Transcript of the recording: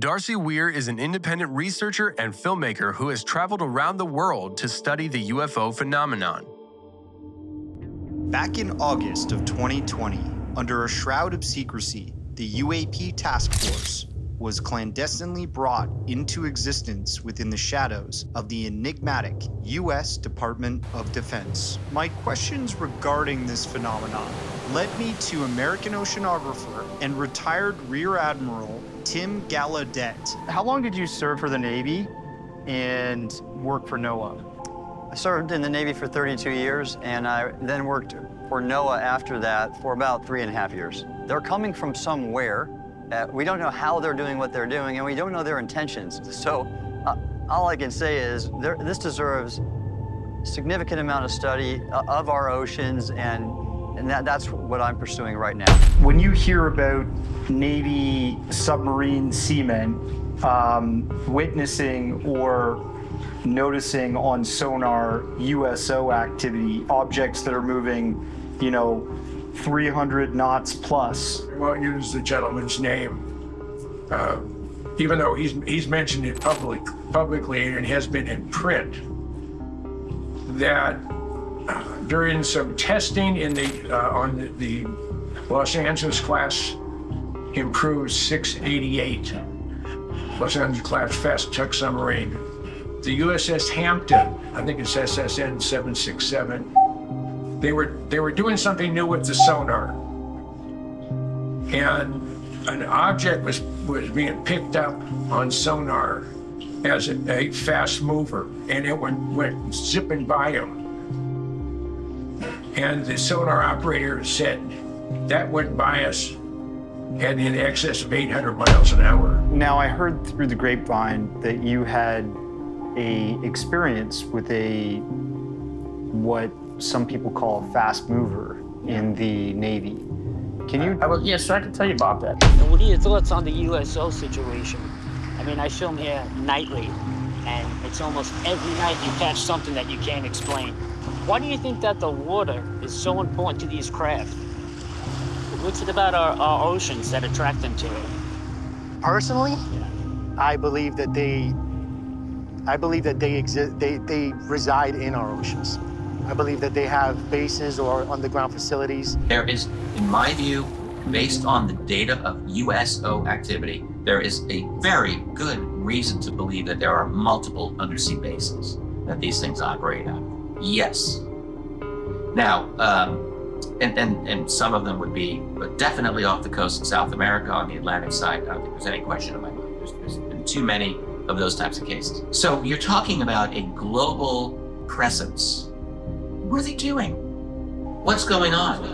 Darcy Weir is an independent researcher and filmmaker who has traveled around the world to study the UFO phenomenon. Back in August of 2020, under a shroud of secrecy, the UAP Task Force was clandestinely brought into existence within the shadows of the enigmatic U.S. Department of Defense. My questions regarding this phenomenon led me to American oceanographer and retired Rear Admiral Tim Gallaudet. How long did you serve for the Navy and work for NOAA? I served in the Navy for 32 years, and I then worked for NOAA after that for about 3.5 years. They're coming from somewhere. We don't know how they're doing what they're doing, and we don't know their intentions. So all I can say is this deserves a significant amount of study of our oceans, and that's what I'm pursuing right now. When you hear about Navy submarine seamen witnessing or noticing on sonar USO activity, objects that are moving, 300 knots plus. I won't use the gentleman's name, even though he's mentioned it publicly and has been in print, that during some testing in on the Los Angeles class improved 688, Los Angeles class fast tug submarine, the USS Hampton, I think it's SSN 767. They were doing something new with the sonar, and an object was being picked up on sonar as a fast mover, and it went zipping by him. And the sonar operator said that went by us at in excess of 800 miles an hour. Now, I heard through the grapevine that you had a experience with what some people call a fast mover in the Navy. Can you? Yes, I can tell you about that. And what are your thoughts on the USO situation? I mean, I film here nightly, and it's almost every night you catch something that you can't explain. Why do you think that the water is so important to these craft? What's it about our oceans that attract them to it? Personally, I believe that they exist. They reside in our oceans. I believe that they have bases or underground facilities. There is, in my view, based on the data of USO activity, there is a very good reason to believe that there are multiple undersea bases that these things operate at. Yes. Now, and some of them would be, but definitely off the coast of South America on the Atlantic side. I don't think there's any question in my mind. There's been too many of those types of cases. So you're talking about a global presence. What are they doing? What's going on?